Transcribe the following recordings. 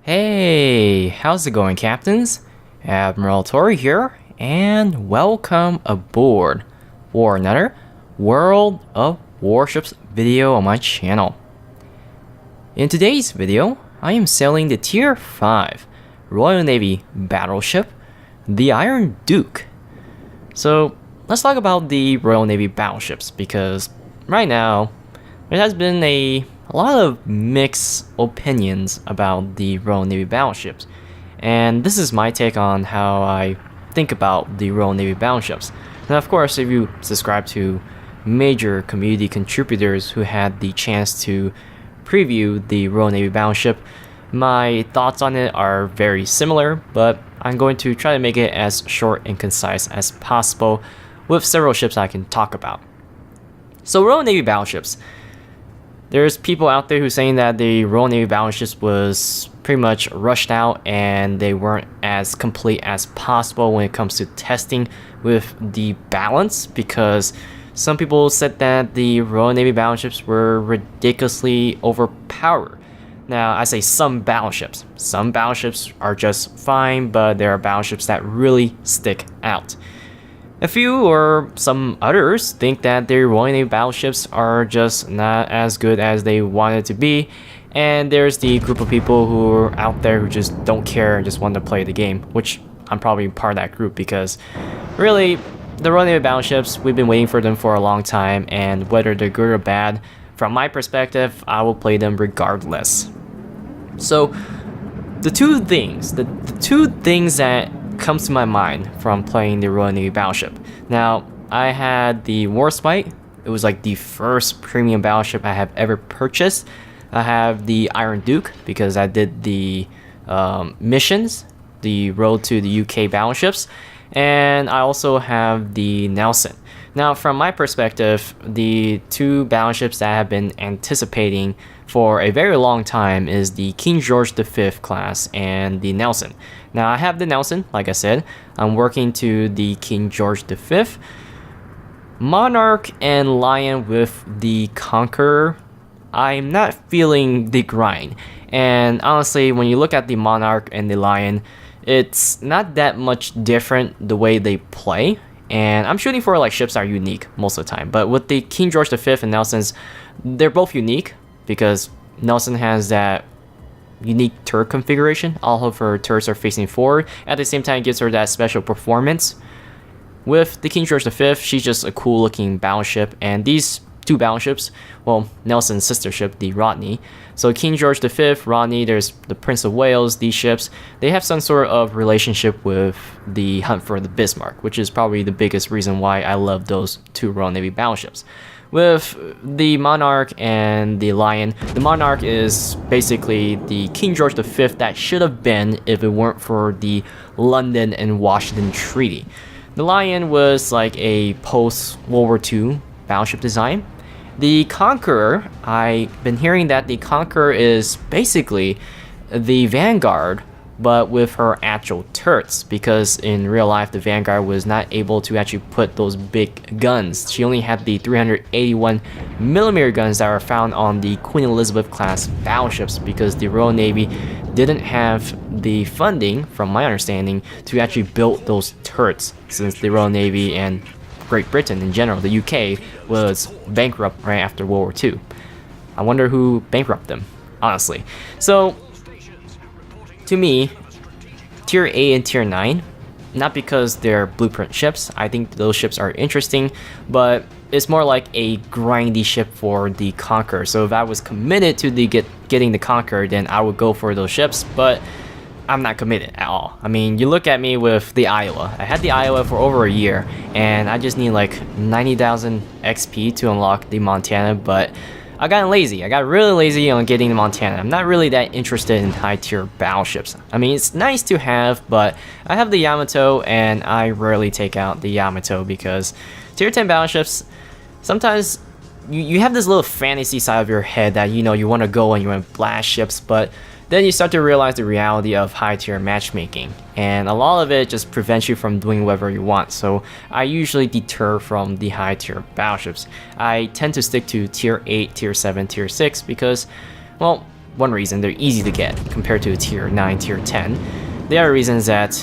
Hey, how's it going, Captains? Admiral Tori here, and welcome aboard for another World of Warships video on my channel. In today's video, I am sailing the Tier 5 Royal Navy battleship, the Iron Duke. So, let's talk about the Royal Navy battleships, because right now, there has been a lot of mixed opinions about the Royal Navy battleships, and this is my take on how I think about the Royal Navy battleships. And of course, if you subscribe to major community contributors who had the chance to preview the Royal Navy battleship, my thoughts on it are very similar, but I'm going to try to make it as short and concise as possible with several ships I can talk about. So Royal Navy battleships. There's people out there who are saying that the Royal Navy battleships was pretty much rushed out and they weren't as complete as possible when it comes to testing with the balance, because some people said that the Royal Navy battleships were ridiculously overpowered. Now, I say some battleships. Some battleships are just fine, but there are battleships that really stick out. A few or some others think that their Royal Navy battleships are just not as good as they wanted to be, and there's the group of people who are out there who just don't care and just want to play the game, which I'm probably part of that group, because really, the Royal Navy battleships, we've been waiting for them for a long time, and whether they're good or bad, from my perspective, I will play them regardless. So, the two things that comes to my mind from playing the Royal Navy battleship. Now, I had the Warspite. It was like the first premium battleship I have ever purchased. I have the Iron Duke because I did the missions, the road to the UK battleships, and I also have the Nelson. Now, from my perspective, the two battleships that I have been anticipating for a very long time is the King George V class and the Nelson. Now, I have the Nelson, like I said. I'm working to the King George V. Monarch and Lion with the Conqueror, I'm not feeling the grind. And honestly, when you look at the Monarch and the Lion, it's not that much different the way they play. And I'm shooting for like ships that are unique most of the time. But with the King George V and Nelsons, they're both unique because Nelson has that unique turret configuration. All of her turrets are facing forward. At the same time, it gives her that special performance. With the King George V, she's just a cool looking battleship. And these two battleships, well, Nelson's sister ship, the Rodney. So King George V, Rodney, there's the Prince of Wales, these ships, they have some sort of relationship with the Hunt for the Bismarck, which is probably the biggest reason why I love those two Royal Navy battleships. With the Monarch and the Lion, the Monarch is basically the King George V that should have been if it weren't for the London and Washington Treaty. The Lion was like a post-World War II battleship design. The Conqueror, I've been hearing that the Conqueror is basically the Vanguard, but with her actual turrets, because in real life the Vanguard was not able to actually put those big guns. She only had the 381mm guns that are found on the Queen Elizabeth class battleships, because the Royal Navy didn't have the funding, from my understanding, to actually build those turrets, since the Royal Navy and Great Britain in general, the UK, was bankrupt right after World War II. I wonder who bankrupted them, honestly. So, to me, Tier 8 and Tier 9, not because they're blueprint ships, I think those ships are interesting, but it's more like a grindy ship for the Conqueror. So if I was committed to getting the Conqueror, then I would go for those ships, but I'm not committed at all. I mean, you look at me with the Iowa. I had the Iowa for over a year, and I just need like 90,000 XP to unlock the Montana, but I got lazy. I got really lazy on getting the Montana. I'm not really that interested in high-tier battleships. I mean, it's nice to have, but I have the Yamato, and I rarely take out the Yamato because Tier 10 battleships, sometimes you have this little fantasy side of your head that, you know, you want to go and you want to blast ships, but then you start to realize the reality of high-tier matchmaking, and a lot of it just prevents you from doing whatever you want. So I usually deter from the high-tier battleships. I tend to stick to Tier 8, Tier 7, Tier 6 because, well, one reason, they're easy to get compared to a tier 9, tier 10. The other reason is that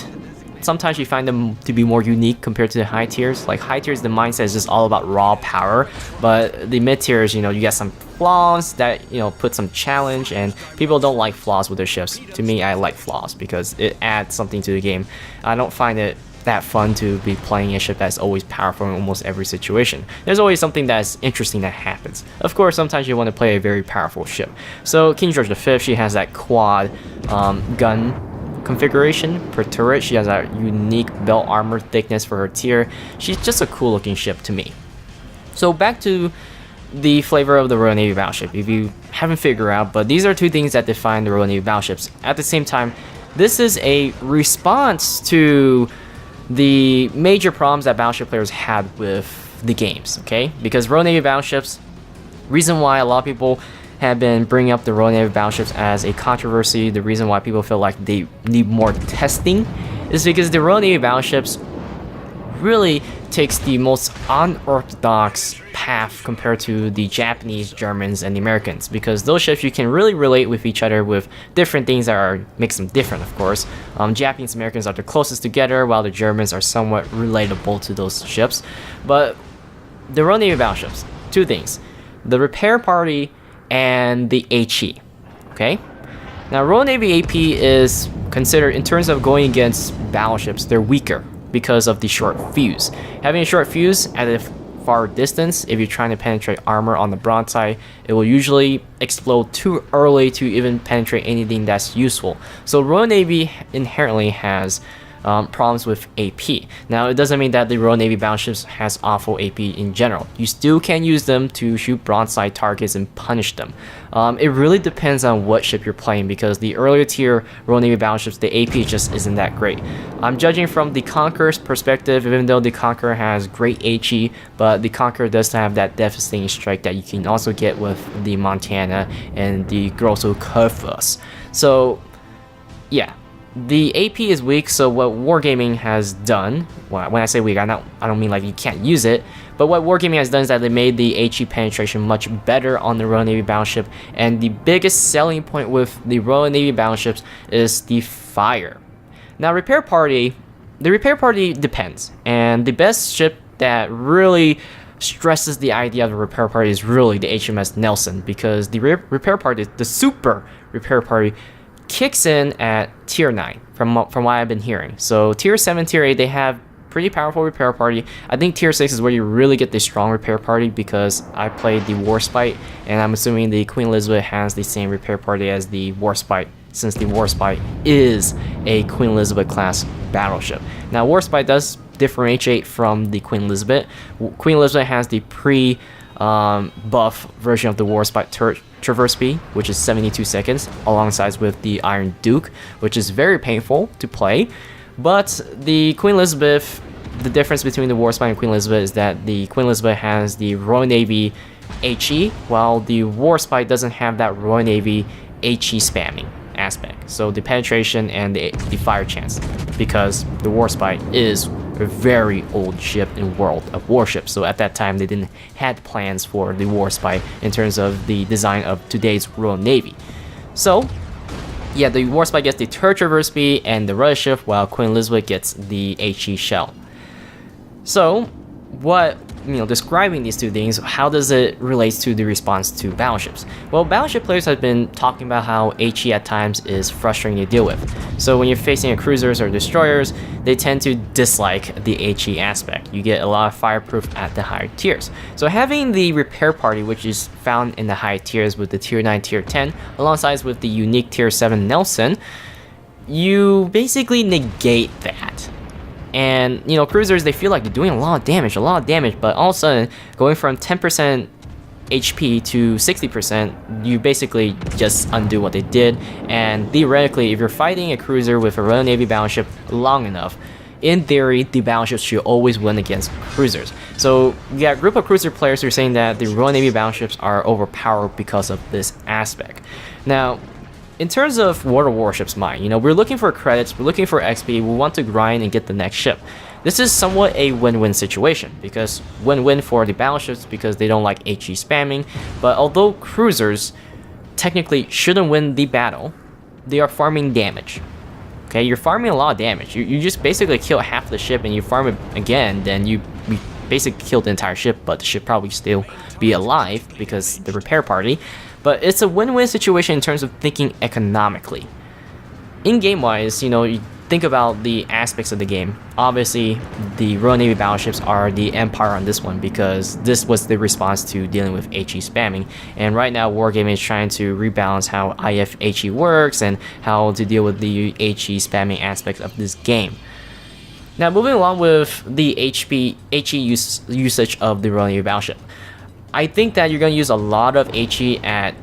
sometimes you find them to be more unique compared to the high tiers. Like high tiers, the mindset is just all about raw power, but the mid tiers, you get some flaws that put some challenge, and people don't like flaws with their ships. To me, I like flaws because it adds something to the game. I don't find it that fun to be playing a ship that's always powerful in almost every situation. There's always something that's interesting that happens. Of course, sometimes you want to play a very powerful ship. So King George V, she has that quad gun configuration per turret. She has that unique belt armor thickness for her tier. She's just a cool looking ship to me. So back to the flavor of the Royal Navy battleship, if you haven't figured out, but these are two things that define the Royal Navy battleships. At the same time, this is a response to the major problems that battleship players had with the games, okay? Because Royal Navy battleships, reason why a lot of people have been bringing up the Royal Navy battleships as a controversy, the reason why people feel like they need more testing, is because the Royal Navy battleships really takes the most unorthodox path compared to the Japanese, Germans, and the Americans, because those ships you can really relate with each other with different things that makes them different, of course. Japanese Americans are the closest together, while the Germans are somewhat relatable to those ships. But the Royal Navy battleships, two things: the repair party and the HE. Okay? Now, Royal Navy AP is considered, in terms of going against battleships, they're weaker because of the short fuse. Having a short fuse at a far distance, if you're trying to penetrate armor on the broadside, it will usually explode too early to even penetrate anything that's useful. So Royal Navy inherently has problems with AP. Now, it doesn't mean that the Royal Navy battleships has awful AP in general. You still can use them to shoot broadside targets and punish them. It really depends on what ship you're playing, because the earlier tier Royal Navy battleships, the AP just isn't that great. I'm judging from the Conqueror's perspective, even though the Conqueror has great HE, but the Conqueror does have that devastating strike that you can also get with the Montana and the Grosso Curvus. So, yeah. The AP is weak, so what Wargaming has done, well, when I say weak, I don't mean like you can't use it, but what Wargaming has done is that they made the HE penetration much better on the Royal Navy battleship, and the biggest selling point with the Royal Navy battleships is the fire. Now, the repair party depends, and the best ship that really stresses the idea of a repair party is really the HMS Nelson, because the repair party, the super repair party, kicks in at tier 9 from what I've been hearing. So tier 7, tier 8, they have pretty powerful repair party. I think tier 6 is where you really get the strong repair party, because I played the Warspite, and I'm assuming the Queen Elizabeth has the same repair party as the Warspite, since the Warspite is a Queen Elizabeth class battleship. Now, Warspite does differentiate from the Queen Elizabeth. Queen Elizabeth has the buff version of the Warspite traverse speed, which is 72 seconds, alongside with the Iron Duke, which is very painful to play. But the Queen Elizabeth, the difference between the Warspite and Queen Elizabeth is that the Queen Elizabeth has the Royal Navy HE, while the Warspite doesn't have that Royal Navy HE spamming aspect. So the penetration and the fire chance, because the Warspite is a very old ship in World of Warships. So at that time, they didn't had plans for the Warspite in terms of the design of today's Royal Navy. So yeah, the Warspite gets the turret traverse speed and the rudder shift, while Queen Elizabeth gets the HE shell. So what, describing these two things, how does it relate to the response to battleships? Well, battleship players have been talking about how HE at times is frustrating to deal with. So when you're facing a cruisers or destroyers, they tend to dislike the HE aspect. You get a lot of fireproof at the higher tiers. So having the repair party, which is found in the high tiers with the tier 9, tier 10, alongside with the unique tier 7 Nelson, you basically negate that. And, cruisers, they feel like they're doing a lot of damage, but all of a sudden, going from 10% HP to 60%, you basically just undo what they did. And theoretically, if you're fighting a cruiser with a Royal Navy battleship long enough, in theory, the battleships should always win against cruisers. So you got a group of cruiser players who are saying that the Royal Navy battleships are overpowered because of this aspect. Now, in terms of World of Warships mind, we're looking for credits, we're looking for XP, we want to grind and get the next ship. This is somewhat a win-win situation, because win-win for the battleships because they don't like HE spamming, but although cruisers technically shouldn't win the battle, they are farming damage. Okay, you're farming a lot of damage. You just basically kill half the ship and you farm it again, then you basically kill the entire ship, but the ship probably still be alive because the repair party. But it's a win-win situation in terms of thinking economically. In game wise, you know, you think about the aspects of the game. Obviously, the Royal Navy battleships are the empire on this one because this was the response to dealing with HE spamming. And right now, Wargaming is trying to rebalance how IFHE works and how to deal with the HE spamming aspect of this game. Now, moving along with the HE usage of the Royal Navy battleship, I think that you're going to use a lot of HE at,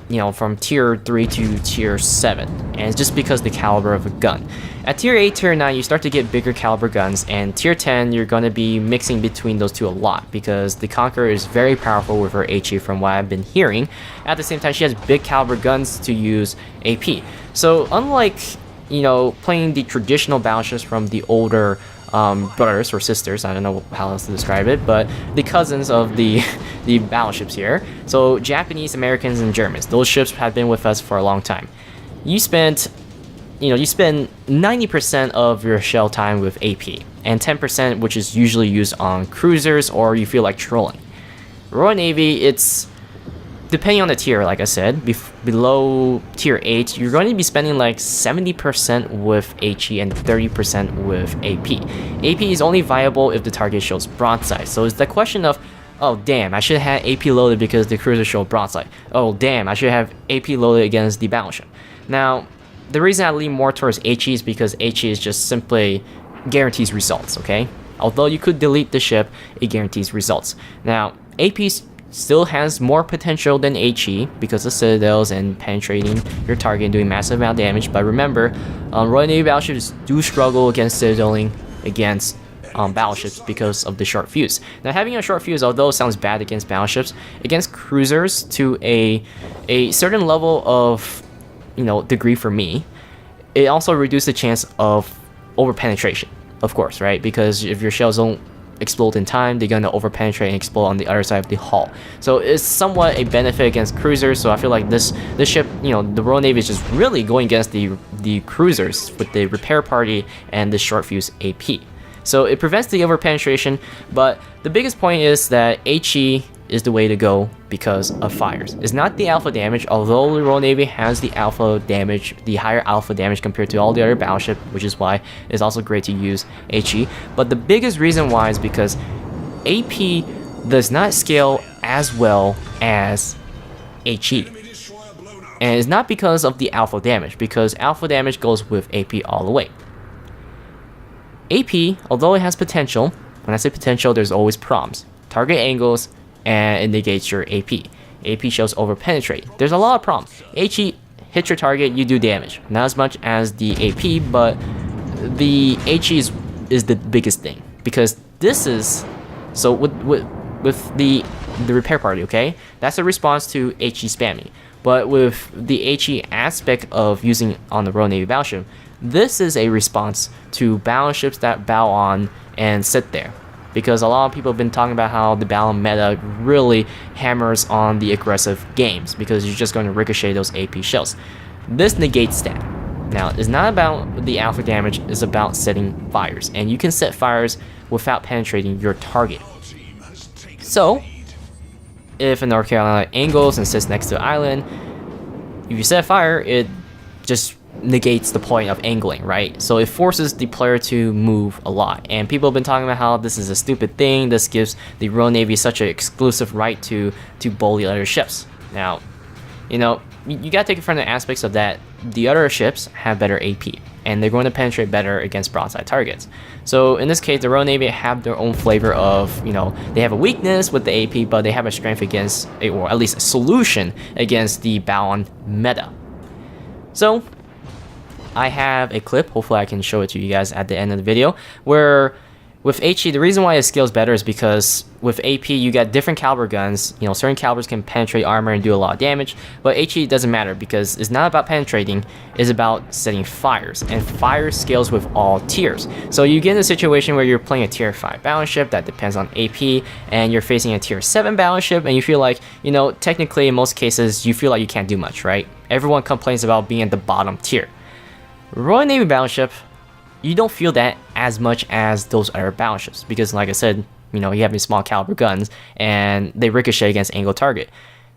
you know, from tier 3 to tier 7, and it's just because the caliber of a gun. At tier 8, tier 9, you start to get bigger caliber guns, and tier 10, you're going to be mixing between those two a lot because the Conqueror is very powerful with her HE from what I've been hearing. At the same time, she has big caliber guns to use AP. So unlike, you know, playing the traditional battleships from the older brothers or sisters, I don't know how else to describe it, but the cousins of the battleships here. So Japanese, Americans, and Germans. Those ships have been with us for a long time. You spend 90% of your shell time with AP, and 10% which is usually used on cruisers or you feel like trolling. Royal Navy, it's depending on the tier, like I said, below tier 8, you're going to be spending like 70% with HE and 30% with AP. AP is only viable if the target shows broadside. So it's the question of, oh damn, I should have AP loaded because the cruiser showed broadside. Oh damn, I should have AP loaded against the battleship. Now, the reason I lean more towards HE is because HE is just simply guarantees results, okay? Although you could delete the ship, it guarantees results. Now, AP still has more potential than HE because of citadels and penetrating your target and doing massive amount of damage. But remember, Royal Navy battleships do struggle against citadeling against battleships because of the short fuse. Now, having a short fuse, although it sounds bad against battleships, against cruisers to a certain level of, you know, degree for me, it also reduces the chance of over penetration, of course, right? Because if your shells don't explode in time, they're gonna over penetrate and explode on the other side of the hull. So it's somewhat a benefit against cruisers. So I feel like this ship, you know, the Royal Navy is just really going against the cruisers with the repair party and the short fuse AP. So it prevents the over penetration, but the biggest point is that HE is the way to go because of fires. It's not the alpha damage, although the Royal Navy has the alpha damage, the higher alpha damage compared to all the other battleships, which is why it's also great to use HE. But the biggest reason why is because AP does not scale as well as HE. And it's not because of the alpha damage, because alpha damage goes with AP all the way. AP, although it has potential, when I say potential, there's always proms. Target angles, and it negates your AP. AP shows over penetrate. There's a lot of problems. HE hits your target, you do damage. Not as much as the AP, but the HE is the biggest thing. Because this is, so with the repair party, okay? That's a response to HE spamming. But with the HE aspect of using on the Royal Navy battleship, this is a response to battleships that bow on and sit there. Because a lot of people have been talking about how the battle meta really hammers on the aggressive games because you're just going to ricochet those AP shells. This negates that. Now, it's not about the alpha damage, it's about setting fires. And you can set fires without penetrating your target. So, if a North Carolina angles and sits next to an island, if you set fire, it just negates the point of angling, right? So it forces the player to move a lot, and people have been talking about how this is a stupid thing. This gives the Royal Navy such an exclusive right to bully other ships. Now, you know, you gotta take it from the aspects of that the other ships have better AP, and they're going to penetrate better against broadside targets. So in this case, the Royal Navy have their own flavor of, you know, they have a weakness with the AP, but they have a strength against, or at least a solution against the bound meta. So I have a clip, hopefully I can show it to you guys at the end of the video, where With HE, the reason why it scales better is because with AP, you got different caliber guns. You know, certain calibers can penetrate armor and do a lot of damage, but HE doesn't matter because it's not about penetrating, it's about setting fires, and fire scales with all tiers. So you get in a situation where you're playing a tier 5 battleship that depends on AP, and you're facing a tier 7 battleship, and you feel like, you know, technically in most cases, you feel like you can't do much, right? Everyone complains about being at the bottom tier. Royal Navy battleship, you don't feel that as much as those other battleships because, like I said, you know, you have these small caliber guns and they ricochet against angled target.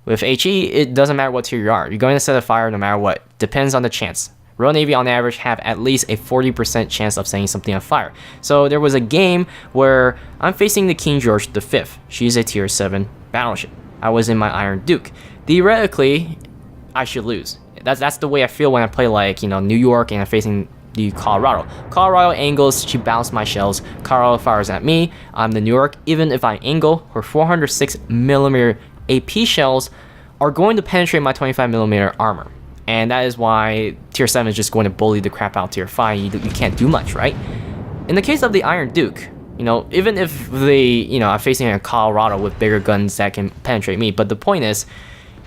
With HE, it doesn't matter what tier you are. You're going to set a fire no matter what. Depends on the chance. Royal Navy on average have at least a 40% chance of setting something on fire. So there was a game where I'm facing the King George V. She's a tier 7 battleship. I was in my Iron Duke. Theoretically, I should lose. That's the way I feel when I play, like, you know, New York and I'm facing the Colorado. Colorado angles, she bounced my shells. Colorado fires at me. I'm the New York. Even if I angle, her 406mm AP shells are going to penetrate my 25mm armor. And that is why tier 7 is just going to bully the crap out tier 5. You can't do much, right? In the case of the Iron Duke, you know, even if I'm facing a Colorado with bigger guns that can penetrate me, but the point is,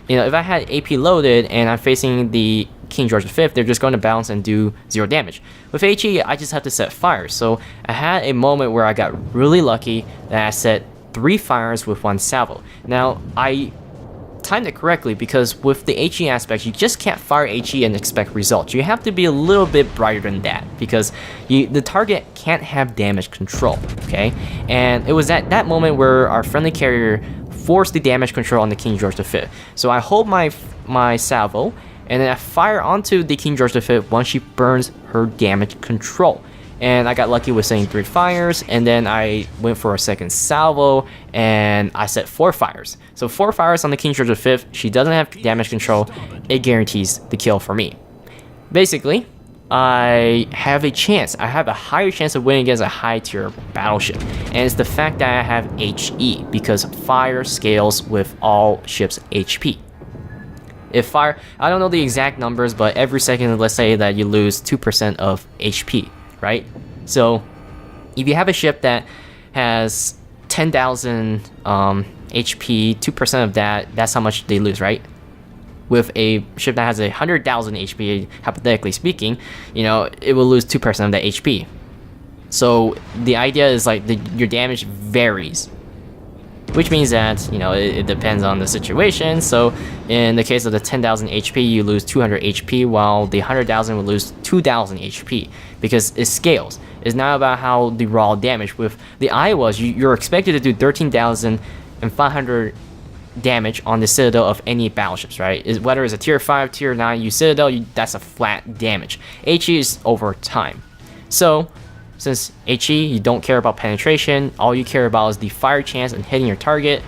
you know, if I had AP loaded and I'm facing the King George V, they're just going to bounce and do 0 damage. With HE, I just have to set fires. So I had a moment where I got really lucky that I set 3 fires with 1 salvo. Now, I timed it correctly because with the HE aspect, you just can't fire HE and expect results. You have to be a little bit brighter than that because the target can't have damage control, okay? And it was at that moment where our friendly carrier forced the damage control on the King George V. So I hold my salvo, and then I fire onto the King George V once she burns her damage control. And I got lucky with setting 3 fires, and then I went for a second salvo, and I set 4 fires. So 4 fires on the King George V, she doesn't have damage control, it guarantees the kill for me. Basically, I have a chance. I have a higher chance of winning against a high tier battleship. And it's the fact that I have HE, because fire scales with all ships' HP. If fire, I don't know the exact numbers, but every second, let's say that you lose 2% of HP, right? So if you have a ship that has 10,000 HP, 2% of that, that's how much they lose, right? With a ship that has 100,000 HP, hypothetically speaking, you know, it will lose 2% of that HP. So the idea is like your damage varies, which means that, you know, it depends on the situation. So in the case of the 10,000 HP, you lose 200 HP, while the 100,000 will lose 2,000 HP because it scales. It's not about how the raw damage. With the Iowas, you're expected to do 13,500 damage on the Citadel of any battleships, right? Whether it's a tier 5, tier 9, Citadel, that's a flat damage. HE is over time. So since HE, you don't care about penetration, all you care about is the fire chance and hitting your target,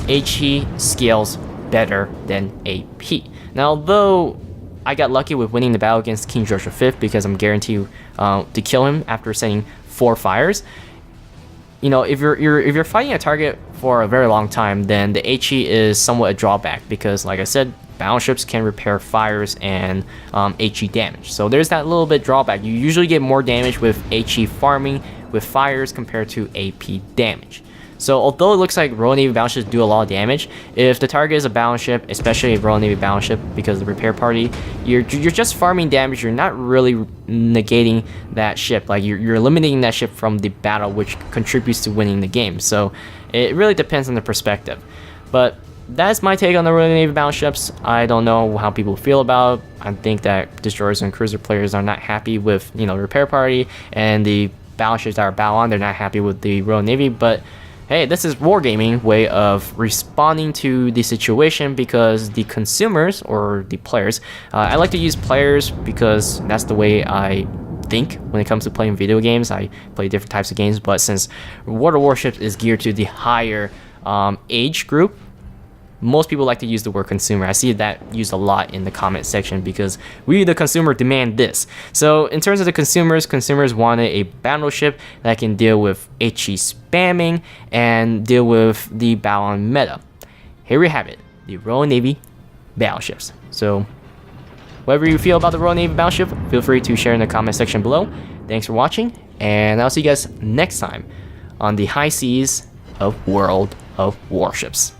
HE scales better than AP. Now, although I got lucky with winning the battle against King George V because I'm guaranteed to kill him after setting 4 fires, you know, if you're fighting a target for a very long time, then the HE is somewhat a drawback because, like I said, battleships can repair fires and HE damage. So there's that little bit drawback. You usually get more damage with HE farming with fires compared to AP damage. So although it looks like Royal Navy battleships do a lot of damage, if the target is a battleship, especially a Royal Navy battleship, because of the repair party, you're just farming damage. You're not really negating that ship. Like you're eliminating that ship from the battle, which contributes to winning the game. So it really depends on the perspective. But that's my take on the Royal Navy battleships. I don't know how people feel about it. I think that destroyers and cruiser players are not happy with, you know, repair party, and the battleships that are battle on, they're not happy with the Royal Navy. But hey, this is wargaming way of responding to the situation because the consumers or the players, I like to use players because that's the way I think when it comes to playing video games. I play different types of games, but since World of Warships is geared to the higher age group, most people like to use the word consumer. I see that used a lot in the comment section because we, the consumer, demand this. So in terms of the consumers wanted a battleship that can deal with HE spamming and deal with the battle meta. Here we have it, the Royal Navy battleships. So whatever you feel about the Royal Navy battleship, feel free to share in the comment section below. Thanks for watching, and I'll see you guys next time on the high seas of World of Warships.